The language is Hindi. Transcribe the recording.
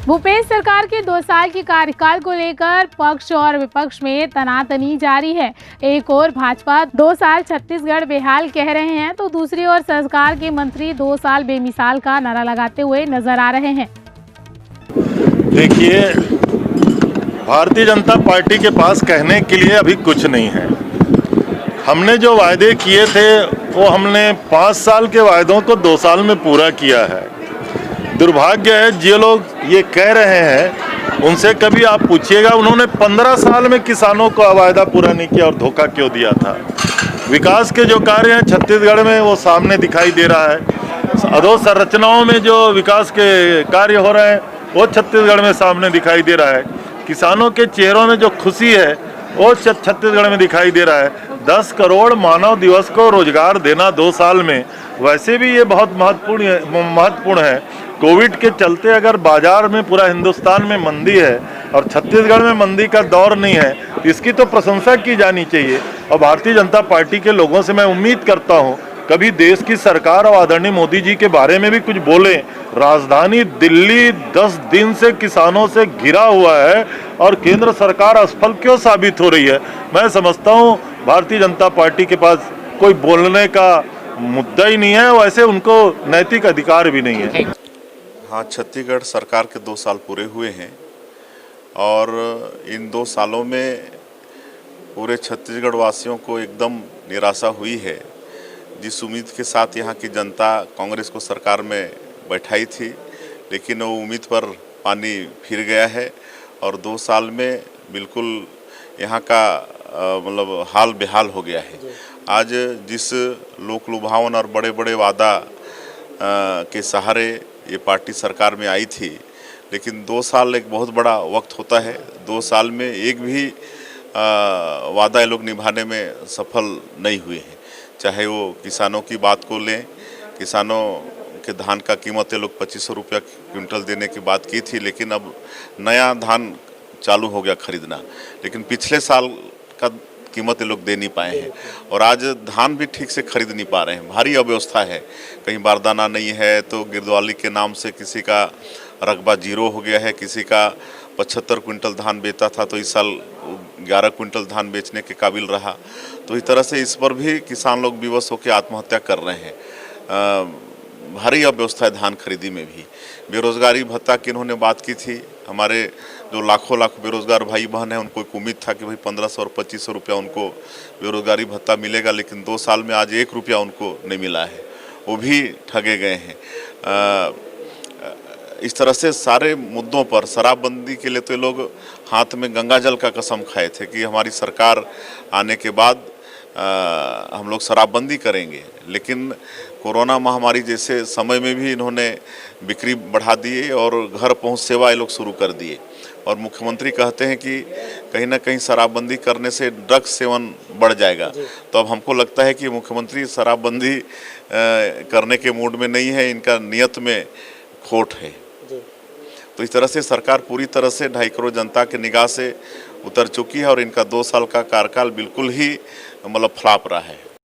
भूपेश सरकार के 2 साल के कार्यकाल को लेकर पक्ष और विपक्ष में तनातनी जारी है। एक ओर भाजपा 2 साल छत्तीसगढ़ बेहाल कह रहे हैं, तो दूसरी ओर सरकार के मंत्री 2 साल बेमिसाल का नारा लगाते हुए नजर आ रहे हैं। देखिए, भारतीय जनता पार्टी के पास कहने के लिए अभी कुछ नहीं है। हमने जो वायदे किए थे वो हमने 5 साल के वायदों को 2 साल में पूरा किया है। दुर्भाग्य है जो लोग ये कह रहे हैं उनसे कभी आप पूछिएगा उन्होंने 15 साल में किसानों को वायदा पूरा नहीं किया और धोखा क्यों दिया था। विकास के जो कार्य हैं छत्तीसगढ़ में वो सामने दिखाई दे रहा है। अधोसंरचनाओं में जो विकास के कार्य हो रहे हैं वो छत्तीसगढ़ में सामने दिखाई दे रहा है। किसानों के चेहरों में जो खुशी है वो छत्तीसगढ़ में दिखाई दे रहा है। 10 करोड़ मानव दिवस को रोजगार देना 2 साल में, वैसे भी ये बहुत महत्वपूर्ण है। कोविड के चलते अगर बाजार में पूरा हिंदुस्तान में मंदी है और छत्तीसगढ़ में मंदी का दौर नहीं है, इसकी तो प्रशंसा की जानी चाहिए। और भारतीय जनता पार्टी के लोगों से मैं उम्मीद करता हूँ कभी देश की सरकार और आदरणीय मोदी जी के बारे में भी कुछ बोले। राजधानी दिल्ली 10 दिन से किसानों से घिरा हुआ है और केंद्र सरकार असफल क्यों साबित हो रही है। मैं समझता हूँ भारतीय जनता पार्टी के पास कोई बोलने का मुद्दा ही नहीं है, वैसे उनको नैतिक अधिकार भी नहीं है। हाँ, छत्तीसगढ़ सरकार के 2 साल पूरे हुए हैं और इन 2 सालों में पूरे छत्तीसगढ़ वासियों को एकदम निराशा हुई है। जिस उम्मीद के साथ यहाँ की जनता कांग्रेस को सरकार में बैठाई थी, लेकिन वो उम्मीद पर पानी फिर गया है और 2 साल में बिल्कुल यहाँ का मतलब हाल बेहाल हो गया है। आज जिस लोक लुभावन और बड़े बड़े वादा के सहारे ये पार्टी सरकार में आई थी, लेकिन 2 साल एक बहुत बड़ा वक्त होता है। 2 साल में एक भी वादा ये लोग निभाने में सफल नहीं हुए हैं। चाहे वो किसानों की बात को लें, किसानों के धान का कीमत ये लोग 2500 रुपया क्विंटल देने की बात की थी, लेकिन अब नया धान चालू हो गया खरीदना, लेकिन पिछले साल का कीमत ये लोग दे नहीं पाए हैं और आज धान भी ठीक से खरीद नहीं पा रहे हैं। भारी अव्यवस्था है, कहीं बारदाना नहीं है तो गिरदवाली के नाम से किसी का रकबा 0 हो गया है, किसी का 75 क्विंटल धान बेचा था तो इस साल 11 क्विंटल धान बेचने के काबिल रहा। तो इस तरह से इस पर भी किसान लोग विवश होकर आत्महत्या कर रहे हैं। भारी अव्यवस्था है धान खरीदी में भी। बेरोजगारी भत्ता की इन्होंने बात की थी। हमारे जो लाखों बेरोजगार भाई बहन हैं उनको एक उम्मीद था कि भाई 1500 और 2500 रुपया उनको बेरोजगारी भत्ता मिलेगा, लेकिन 2 साल में आज 1 रुपया उनको नहीं मिला है, वो भी ठगे गए हैं। इस तरह से सारे मुद्दों पर शराबबंदी के लिए तो ये लोग हाथ में गंगा जल का कसम खाए थे कि हमारी सरकार आने के बाद हम लोग शराबबंदी करेंगे, लेकिन कोरोना महामारी जैसे समय में भी इन्होंने बिक्री बढ़ा दिए और घर पहुंच सेवा ये लोग शुरू कर दिए। और मुख्यमंत्री कहते हैं कि कहीं ना कहीं शराबबंदी करने से ड्रग्स सेवन बढ़ जाएगा। तो अब हमको लगता है कि मुख्यमंत्री शराबबंदी करने के मूड में नहीं है, इनका नियत में खोट है। तो इस तरह से सरकार पूरी तरह से 2.5 करोड़ जनता के निगाह से उतर चुकी है और इनका 2 साल का कार्यकाल बिल्कुल ही मतलब फ्लॉप रहा है।